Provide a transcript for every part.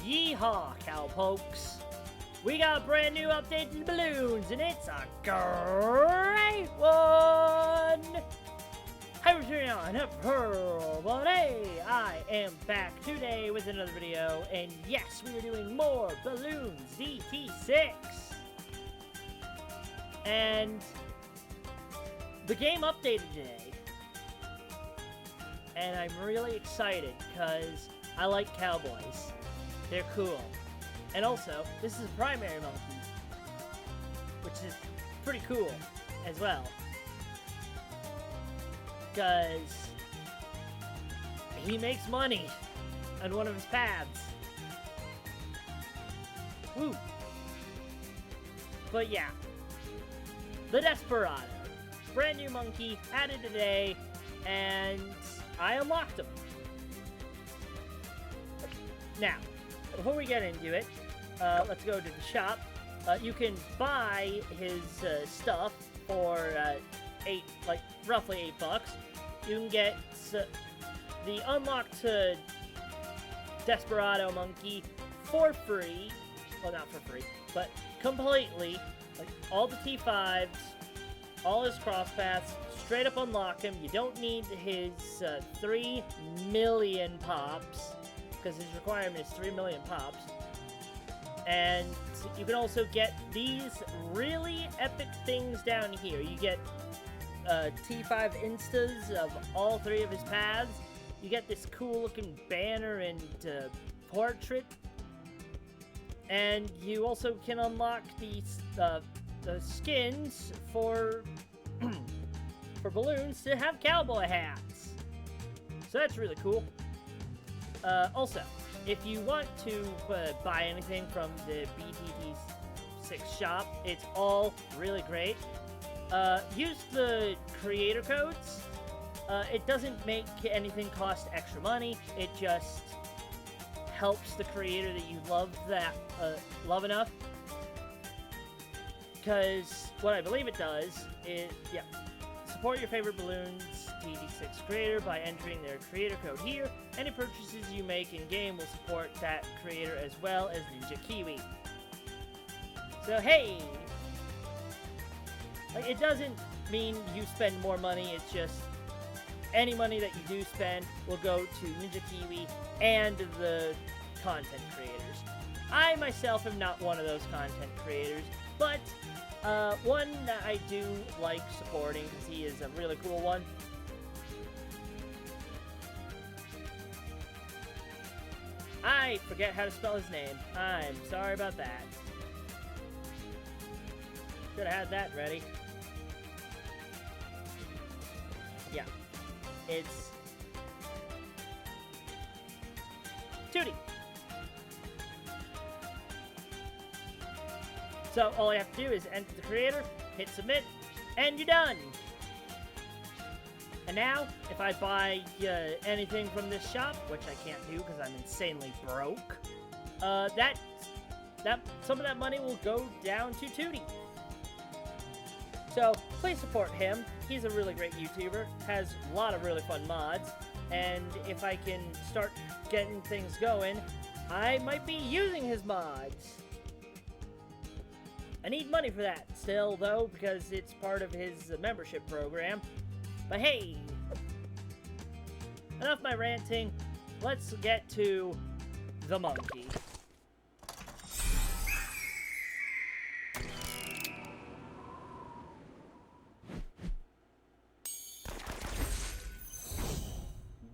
Yeehaw, cowpokes! We got a brand new update to the balloons, and it's a great one! Hi, we're on everybody! I am back today with another video, and yes, we are doing more Balloons DT6! And the game updated today, and I'm really excited because I like cowboys. They're cool. And also, this is a primary monkey, which is pretty cool as well. Because he makes money on one of his paths. Woo! But yeah, the Desperado. Brand new monkey, added today, and I unlocked him. Now, before we get into it, let's go to the shop. You can buy his stuff for roughly $8. You can get the unlocked Desperado monkey for free. Well, not for free, but completely. Like all the T5s, all his cross paths, straight up unlock him. You don't need his 3 million pops, because his requirement is 3 million pops. And you can also get these really epic things down here. You get T5 instas of all 3 of his paths. You get this cool looking banner and portrait. And you also can unlock these the skins for for balloons to have cowboy hats. So that's really cool. Also, if you want to buy anything from the BDT 6 shop, it's all really great. Use the creator codes. It doesn't make anything cost extra money. It just helps the creator that you love enough. Because what I believe it does is, support your favorite balloons DD6 creator by entering their creator code here. Any purchases you make in-game will support that creator as well as Ninja Kiwi. So hey! Like, it doesn't mean you spend more money, it's just any money that you do spend will go to Ninja Kiwi and the content creators. I myself am not one of those content creators, but one that I do like supporting because he is a really cool one. I forget how to spell his name. I'm sorry about that. Should have had that ready. Yeah. It's Tootie. So all you have to do is enter the creator, hit submit, and you're done. And now, if I buy anything from this shop, which I can't do because I'm insanely broke, some of that money will go down to Tootie. So please support him. He's a really great YouTuber, has a lot of really fun mods, and if I can start getting things going, I might be using his mods. I need money for that still, though, because it's part of his membership program. But hey, enough my ranting. Let's get to the monkey.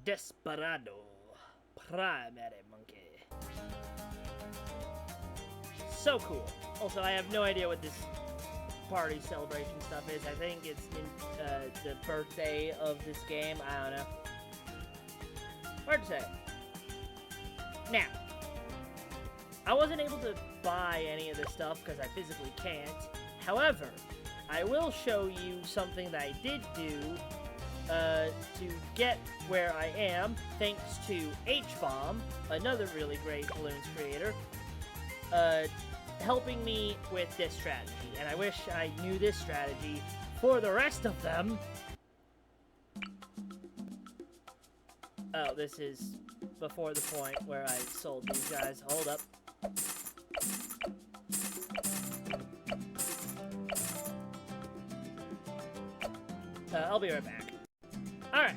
Desperado, primary monkey. So cool. Also, I have no idea what this party celebration stuff is. I think it's the birthday of this game. I don't know. Hard to say. Now, I wasn't able to buy any of this stuff because I physically can't. However, I will show you something that I did do to get where I am, thanks to H-Bomb, another really great balloons creator, helping me with this strategy. And I wish I knew this strategy for the rest of them. Oh, this is before the point where I sold these guys. Hold up. I'll be right back. Alright.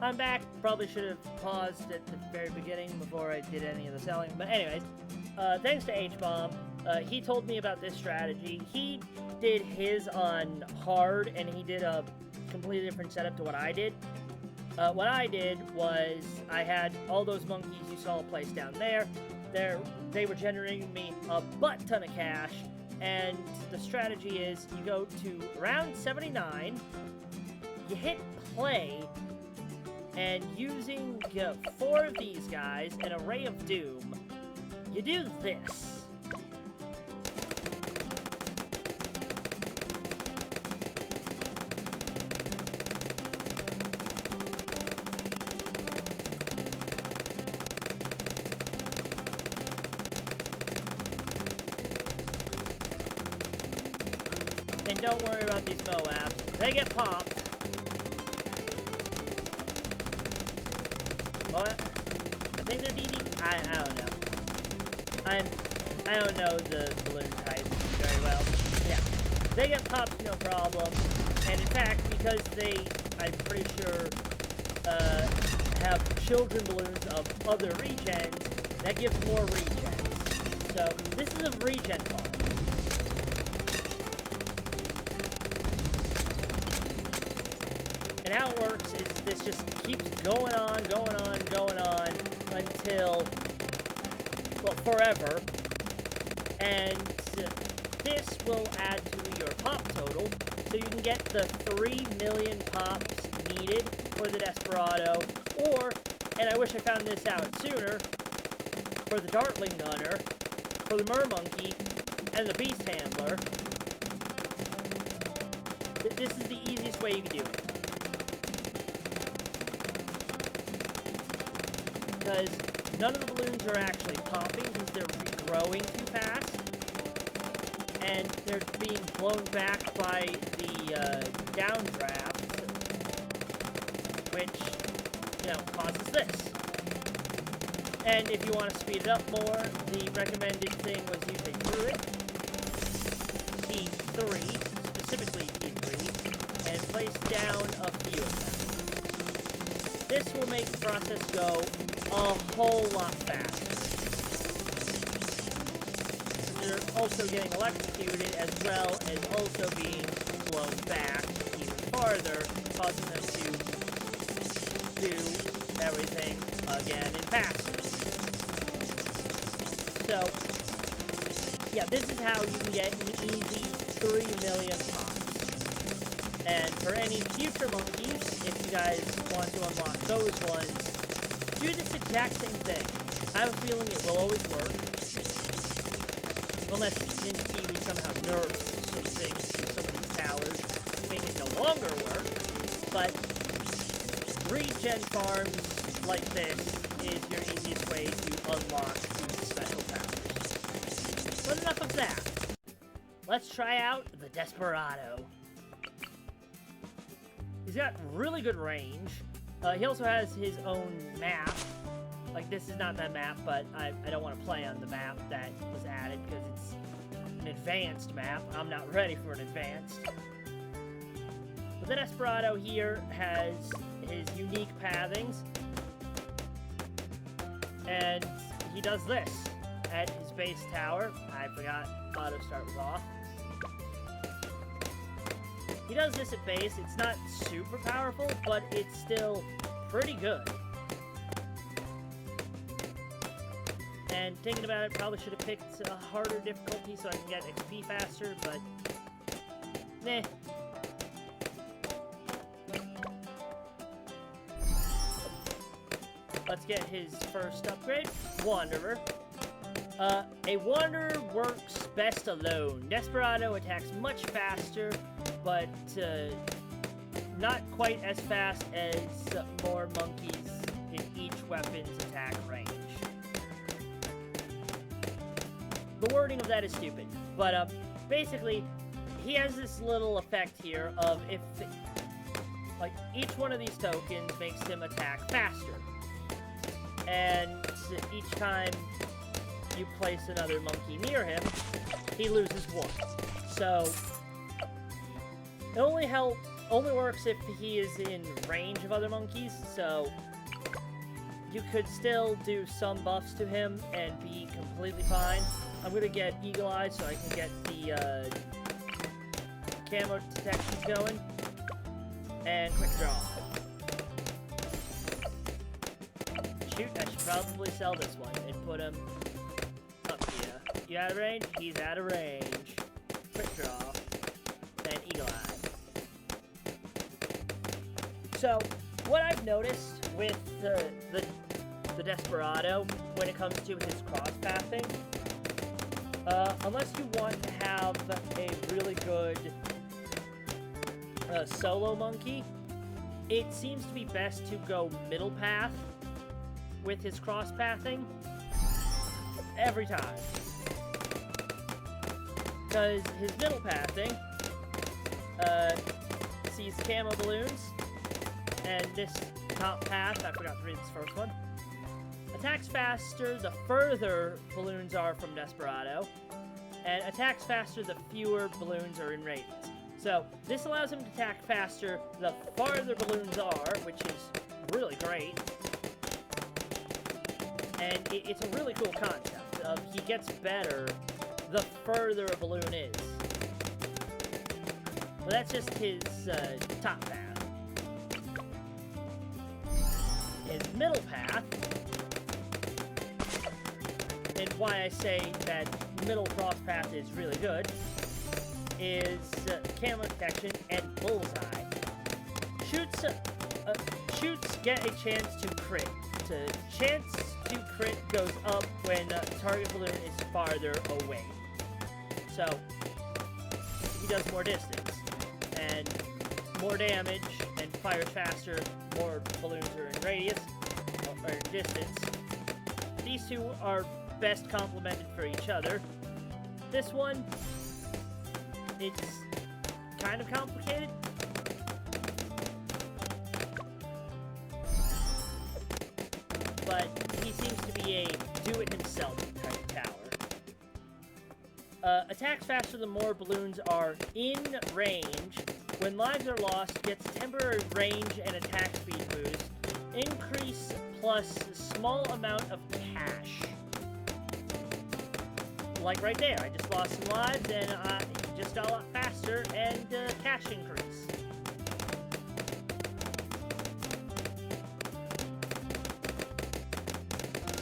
I'm back. Probably should have paused at the very beginning before I did any of the selling. But anyways, thanks to H-Bomb. He told me about this strategy. He did his on hard, and he did a completely different setup to what I did. What I did was I had all those monkeys you saw placed down there. They were generating me a butt ton of cash, and the strategy is you go to round 79, you hit play, and using 4 of these guys, an Array of Doom, you do this. And don't worry about these Moabs. They get popped. What? I think they're BDT. I don't know. I don't know the balloon type very well. Yeah. They get popped, no problem. And in fact, because they, I'm pretty sure, have children balloons of other regens, that gives more regens. So, this is a regen farm. And how it works is this just keeps going on until, well, forever. And this will add to your pop total, so you can get the 3 million pops needed for the Desperado, or, and I wish I found this out sooner, for the Dartling Gunner, for the Mermonkey, and the Beast Handler. This is the easiest way you can do it. Because none of the balloons are actually popping because they're regrowing too fast. And they're being blown back by the downdraft, which, you know, causes this. And if you want to speed it up more, the recommended thing was using Druid, T3, specifically T3, and place down a few of them. This will make the process go a whole lot faster. They're also getting electrocuted as well as also being blown back even farther, causing them to do everything again and faster. So, yeah, this is how you can get an easy 3 million pops. And for any future monkeys, if you guys want to unlock those ones, do this exact same thing. I have a feeling it will always work. Unless in Kiwi somehow nerfs some things to some of these towers to make it no longer work. But regen farms like this is your easiest way to unlock these special powers. But enough of that. Let's try out the Desperado. He's got really good range. He also has his own map. Like, this is not that map, but I don't want to play on the map that was added because it's an advanced map. I'm not ready for an advanced. But the Desperado here has his unique pathings. And he does this at his base tower. I forgot auto start was off. He does this at base. It's not super powerful, but it's still pretty good. And thinking about it, probably should have picked a harder difficulty so I can get XP faster, but meh. Let's get his first upgrade, Wanderer. A Wanderer works best alone. Desperado attacks much faster, but not quite as fast as more monkeys in each weapon's attack range. The wording of that is stupid, but basically, he has this little effect here of if, like, each one of these tokens makes him attack faster. and each time you place another monkey near him, he loses 1. So it only works if he is in range of other monkeys, so you could still do some buffs to him and be completely fine. I'm gonna get Eagle Eye so I can get the camo detection going. And quick draw. Shoot, I should probably sell this one and put him up here. You out of range? He's out of range. Quick draw. And Eagle Eye. So, what I've noticed with the Desperado when it comes to his cross-pathing, unless you want to have a really good solo monkey, it seems to be best to go middle path with his cross-pathing every time. Because his middle pathing sees camo balloons, and this top path, I forgot to read this first one, attacks faster the further balloons are from Desperado, and attacks faster the fewer balloons are in radius. So, this allows him to attack faster the farther balloons are, which is really great. And it's a really cool concept of he gets better the further a balloon is. Well, that's just his top path. His middle path, and why I say that middle cross path is really good, is camo detection and bullseye. Shoots get a chance to crit. The chance to crit goes up when target balloon is farther away. So he does more distance and more damage and fires faster. More balloons are in radius or distance. These two are best complemented for each other. This one, it's kind of complicated. But he seems to be a do-it-himself type tower. Attacks faster the more balloons are in range. When lives are lost, gets temporary range and attack speed boost. Increase plus small amount of cash. Like right there, I just lost some lives and I just got a lot faster and cash increase.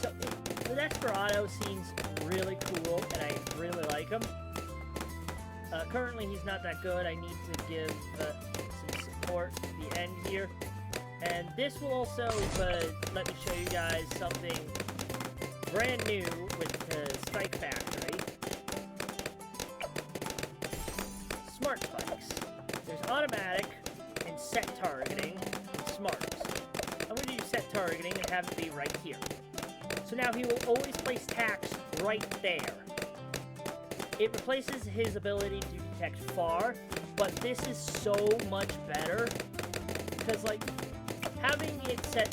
So the Desperado seems really cool and I really like him. Currently he's not that good. I need to give some support at the end here. And this will also let me show you guys something brand new with the Spike Factory. Smart spikes. There's automatic and set targeting and smarts. I'm going to do set targeting and have it be right here. So now he will always place tacks right there. It replaces his ability to detect far, but this is so much better because, like, having it set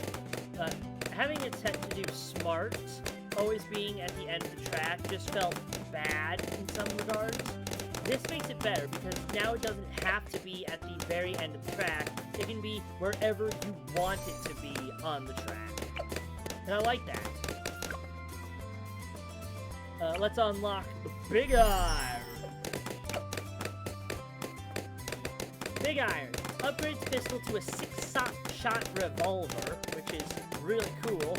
to do smarts, always being at the end of the track, just felt bad in some regards. This makes it better because now it doesn't have to be at the very end of the track. It can be wherever you want it to be on the track. And I like that. Let's unlock the Big Iron. Big Iron upgrades pistol to a 6-shot revolver, which is really cool.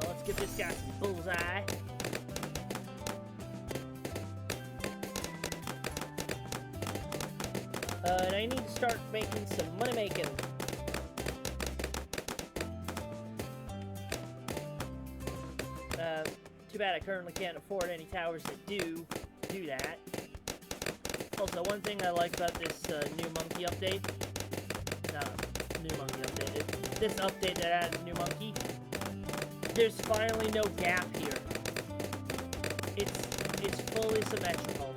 Let's give this guy some bullseye. And I need to start making some money making. Too bad I currently can't afford any towers that do that. Also, one thing I like about this new monkey update, this update that added a new monkey, there's finally no gap here. It's fully symmetrical.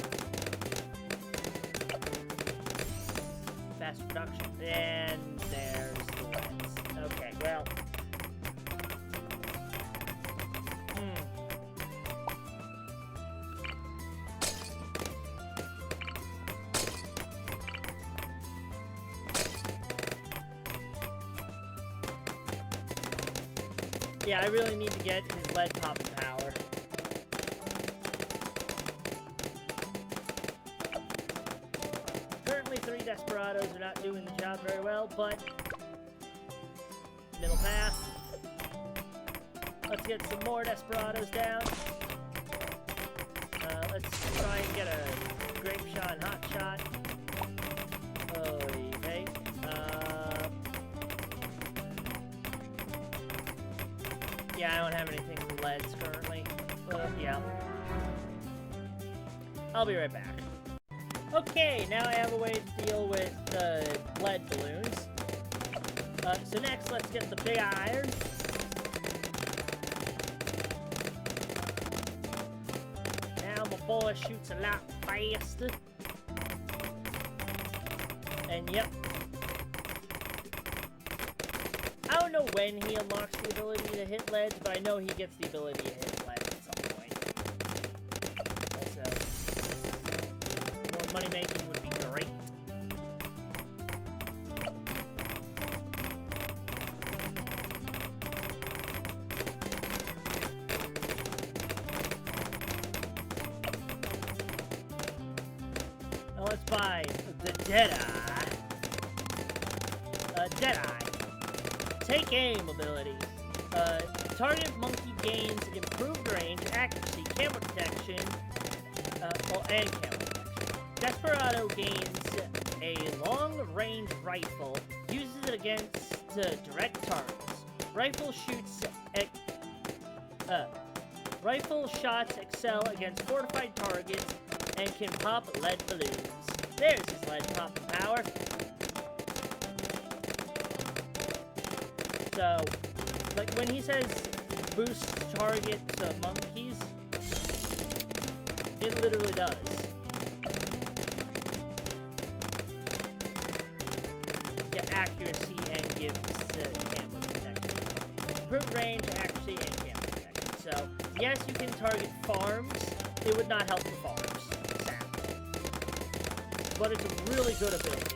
Fast production, and there's the lens. Okay, well, Yeah, I really need to get his lead popping power. Currently, 3 Desperados are not doing the job very well, but... Middle path. Let's get some more Desperados down. Let's try and get a grape shot and hot shot. Okay. Yeah, I don't have anything for leads currently. Yeah. I'll be right back. Okay, now I have a way to deal with lead balloons. So next, let's get the big iron. Now my boy shoots a lot faster. And yep. I don't know when he unlocks the ability to hit leads, but I know he gets the ability to hit leads at some point. So, more money making would be great. Now let's buy the Deadeye. Deadeye. Take aim ability. Target monkey gains improved range, accuracy, camera detection, and camera detection. Desperado gains a long-range rifle, uses it against direct targets. Rifle shots excel against fortified targets and can pop lead balloons. There's his lead popping power. So, like, when he says boost target monkeys, it literally does. Yeah, accuracy and gives camera protection. Improved range, accuracy, and camera protection. So, yes, you can target farms. It would not help the farms, sadly. But it's a really good ability.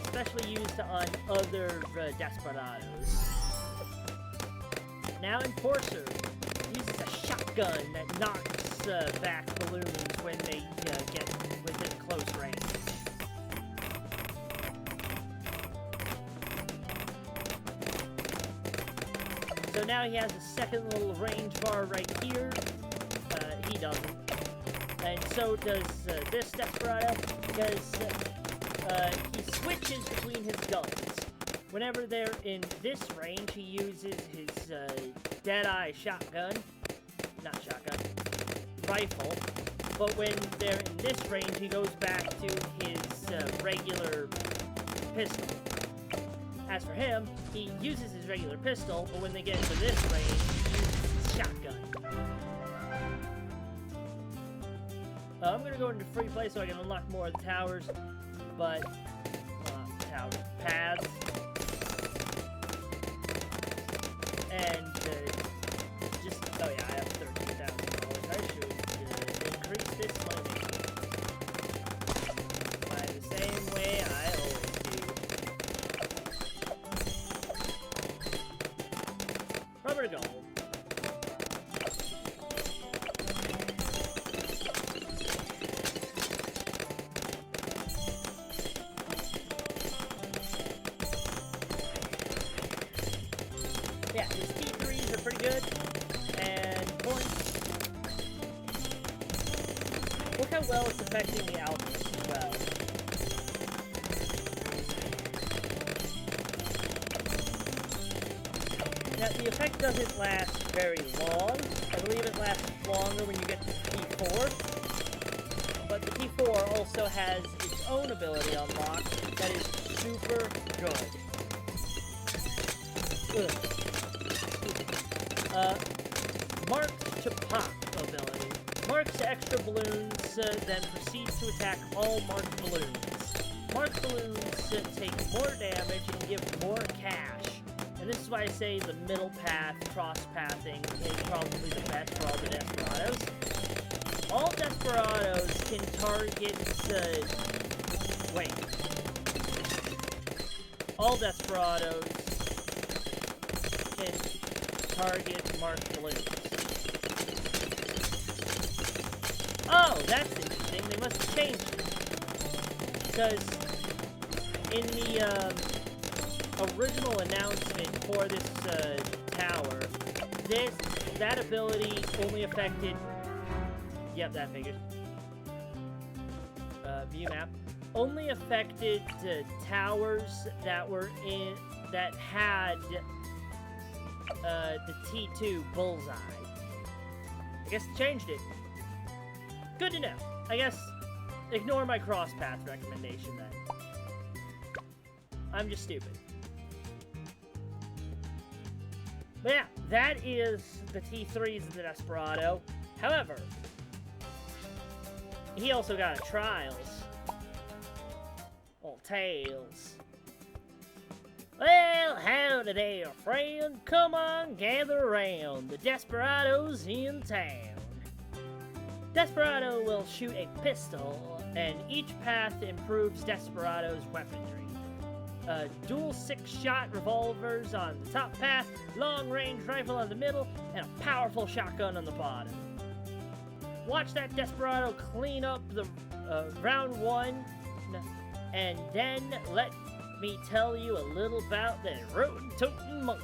Especially used on other Desperados. Now Enforcer uses a shotgun that knocks back balloons when they get within close range. So now he has a second little range bar right here. He doesn't. And so does this Desperado, because he switches between his guns. Whenever they're in this range, he uses his Deadeye shotgun. Not shotgun. Rifle. But when they're in this range, he goes back to his regular pistol. As for him, he uses his regular pistol, but when they get into this range, he uses his shotgun. I'm gonna go into free play so I can unlock more of the towers, but paths, and just, oh yeah, I have $13,000. I should increase this money making by the same way I always do. Rubber gold. Yeah, his T3s are pretty good, and points. Look how well it's affecting the Alchemist as well. Now, the effect doesn't last very long. I believe it lasts longer when you get to T4. But the T4 also has its own ability unlocked that is super good. Ugh. Marked to pop ability. Marks extra balloons, then proceeds to attack all marked balloons. Marked balloons take more damage and give more cash. And this is why I say the middle path, cross-pathing, is probably the best for all the Desperados. All Desperados can target, All Desperados can target marked balloons. Oh, that's interesting. They must have changed it. Because in the original announcement for this tower, that ability only affected... Yep, that figures. View map. Only affected towers that were that had the T2 bullseye. I guess they changed it. Good to know. I guess ignore my cross path recommendation then. I'm just stupid. But yeah, that is the T3s of the Desperado. However, he also got a Trials. Old Tails. Well, howdy there, friend. Come on, gather around. The Desperado's in town. Desperado will shoot a pistol, and each path improves Desperado's weaponry. Dual 6-shot revolvers on the top path, long-range rifle on the middle, and a powerful shotgun on the bottom. Watch that Desperado clean up the round one, and then let me tell you a little about the road-toting monkey.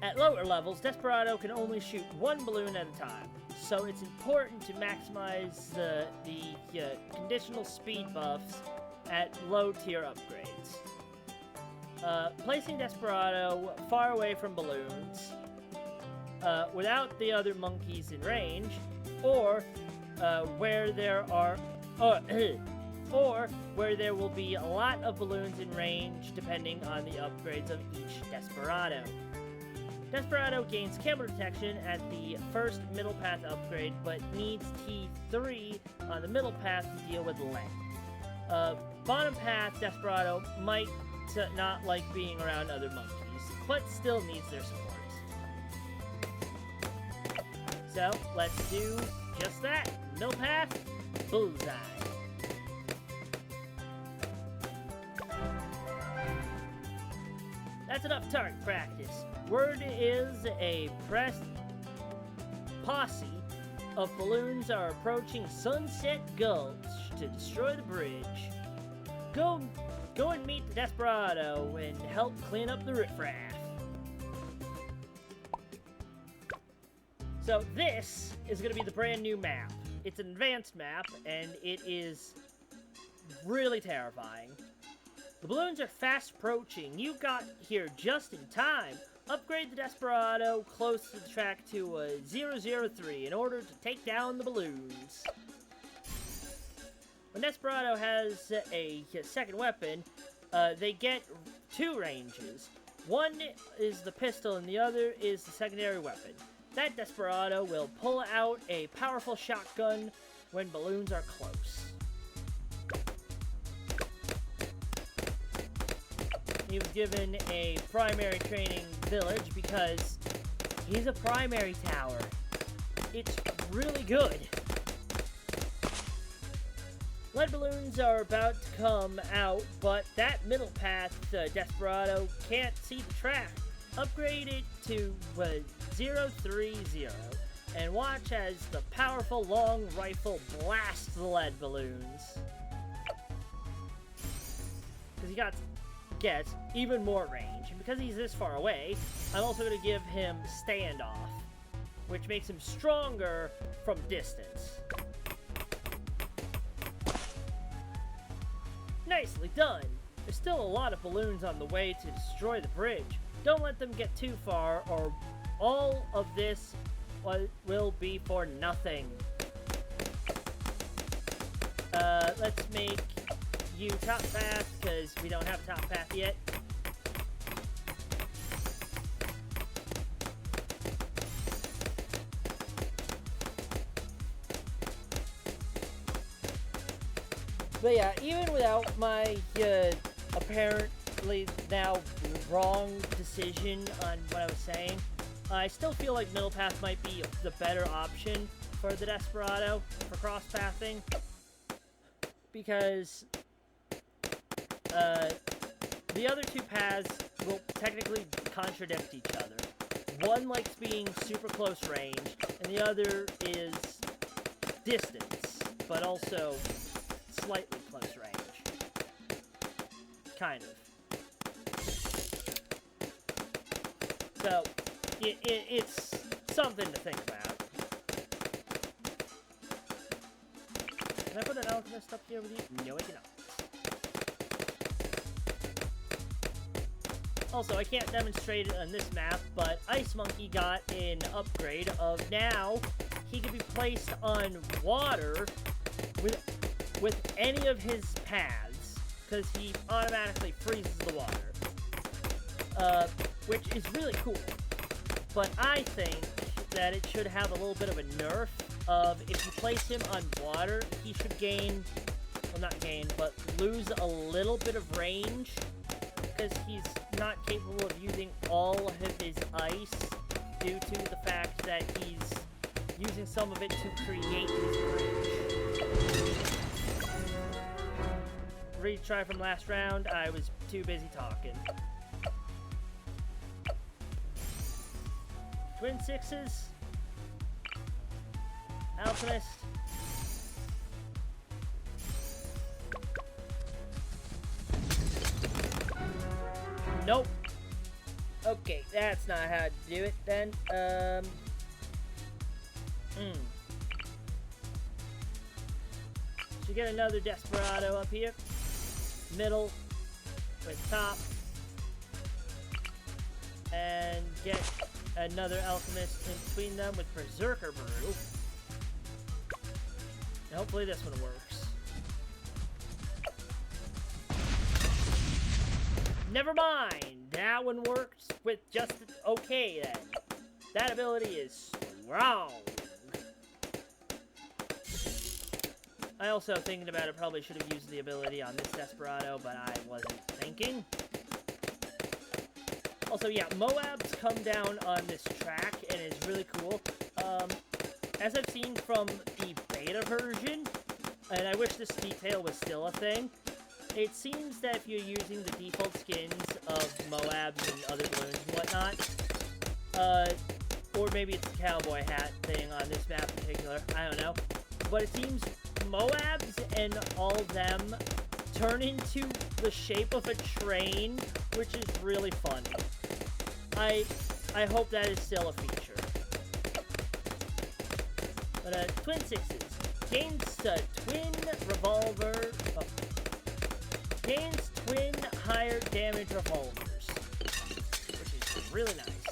At lower levels, Desperado can only shoot one balloon at a time, so it's important to maximize the conditional speed buffs at low-tier upgrades. Placing Desperado far away from balloons, without the other monkeys in range, or where there are, or where there will be a lot of balloons in range, depending on the upgrades of each Desperado. Desperado gains camera detection at the first middle path upgrade, but needs T3 on the middle path to deal with lag. Bottom path Desperado might not like being around other monkeys, but still needs their support. So, let's do just that. Middle path, bullseye. That's enough target practice. Word is a posse of balloons are approaching Sunset Gulch to destroy the bridge. Go and meet the Desperado and help clean up the riffraff. So this is going to be the brand new map. It's an advanced map, and it is really terrifying. The balloons are fast approaching. You got here just in time. Upgrade the Desperado close to the track to a 003 in order to take down the balloons. When Desperado has a second weapon, they get two ranges. One is the pistol and the other is the secondary weapon. That Desperado will pull out a powerful shotgun when balloons are close. He was given a primary training village because he's a primary tower. It's really good. Lead balloons are about to come out, but that middle path, Desperado can't see the track. Upgrade it to 030 and watch as the powerful long rifle blasts the lead balloons. Because he gets even more range, and because he's this far away, I'm also going to give him standoff, which makes him stronger from distance. Nicely done! There's still a lot of balloons on the way to destroy the bridge. Don't let them get too far, or all of this will be for nothing. Let's make you top path, because we don't have top path yet. But yeah, even without my apparently now wrong decision on what I was saying, I still feel like middle path might be the better option for the Desperado for cross-pathing. because the other two paths will technically contradict each other. One likes being super close range, and the other is distance, but also slightly close range. Kind of. So, it's something to think about. Can I put an alchemist up here with you? No, I cannot. Also, I can't demonstrate it on this map, but Ice Monkey got an upgrade of now he can be placed on water with any of his paths, because he automatically freezes the water, which is really cool. But I think that it should have a little bit of a nerf of if you place him on water, he should gain, well not gain, but lose a little bit of range, because he's not capable of using all of his ice due to the fact that he's using some of it to create his range. Retry from last round, I was too busy talking. Twin sixes. Alchemist. Nope. Okay, that's not how to do it then. Should get another Desperado up here. Middle with top. And get another Alchemist in between them with Berserker Brew. And hopefully this one works. Never mind! That one works with just okay then. That ability is strong. I also, thinking about it, probably should have used the ability on this Desperado, but I wasn't thinking. Also, yeah, Moabs come down on this track and is really cool. As I've seen from the beta version, and I wish this detail was still a thing, it seems that if you're using the default skins of Moabs and other balloons and whatnot, or maybe it's the cowboy hat thing on this map in particular, I don't know, but it seems Moabs and all of them turn into the shape of a train, which is really fun. I hope that is still a feature. But twin sixes gains twin revolver. Oh, gains twin higher damage revolvers, which is really nice.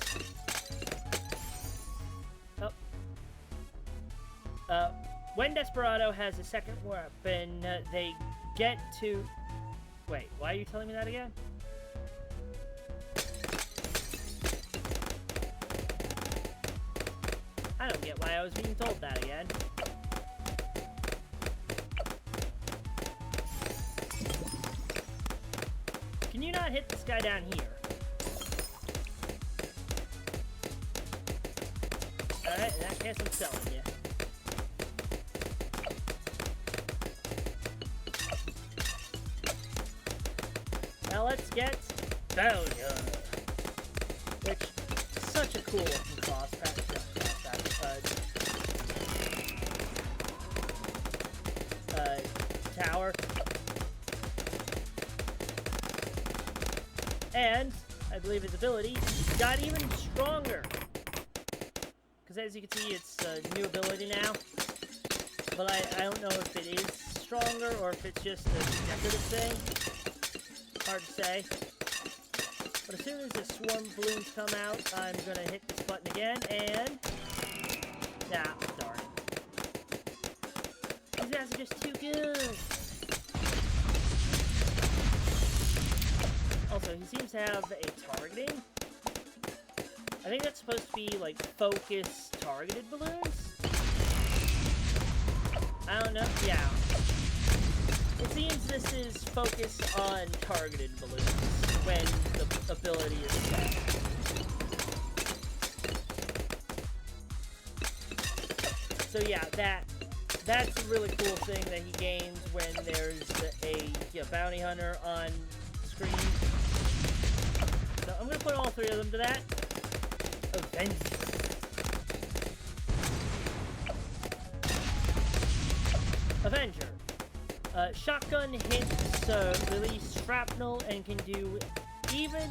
Oh. When Desperado has a second weapon, they get to... Wait, why are you telling me that again? I don't get why I was being told that again. Can you not hit this guy down here? Alright, in that case I'm selling you. Now let's get Belgium, which is such a cool looking tower. And I believe his ability got even stronger. Because as you can see, it's a new ability now. But I don't know if it is stronger or if it's just a decorative thing. Hard to say. But as soon as the swarm balloons come out, I'm gonna hit this button again, and... Nah, darn it. These guys are just too good! Also, he seems to have a targeting. I think that's supposed to be, like, focus targeted balloons? I don't know. Yeah. It seems this is focus on targeted balloons when the ability is set. So yeah, that's a really cool thing that he gains when there's a bounty hunter on screen. So I'm gonna put all three of them to that. Avenge. Avenger. Shotgun hits release shrapnel and can even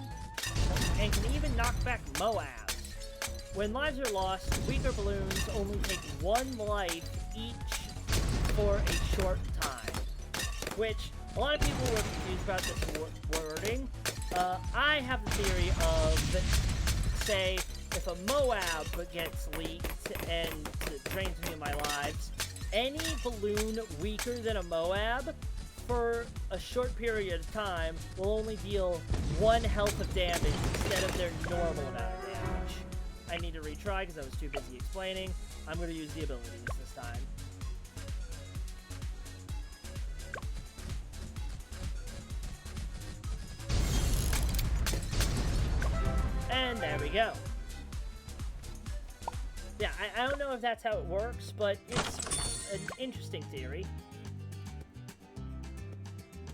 knock back Moabs. When lives are lost, weaker balloons only take 1 life each for a short time. Which, a lot of people were confused about this wording. I have the theory of, say, if a Moab gets leaked and drains me of my lives, any balloon weaker than a Moab, for a short period of time, will only deal 1 health of damage instead of their normal amount of damage. I need to retry because I was too busy explaining. I'm going to use the abilities this time. And there we go. Yeah, I don't know if that's how it works, but it's an interesting theory.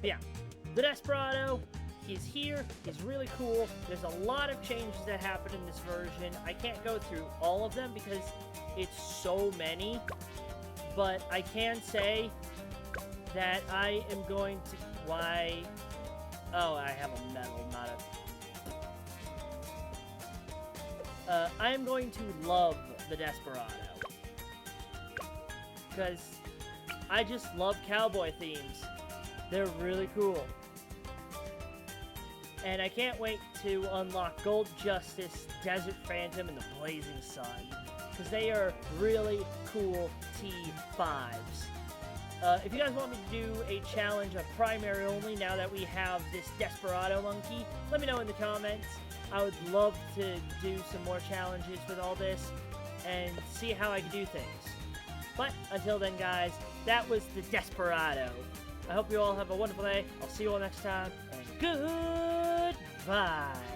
But yeah, the Desperado, he's here, he's really cool. There's a lot of changes that happen in this version. I can't go through all of them because it's so many, but I can say that I am going to... Why? Oh, I have a medal, not a... I'm going to love the Desperado. Because I just love cowboy themes. They're really cool. And I can't wait to unlock Gold Justice, Desert Phantom, and the Blazing Sun. Because they are really cool T5s. If you guys want me to do a challenge of primary only now that we have this Desperado monkey, let me know in the comments. I would love to do some more challenges with all this and see how I can do things. But until then, guys, that was the Desperado. I hope you all have a wonderful day. I'll see you all next time, and goodbye.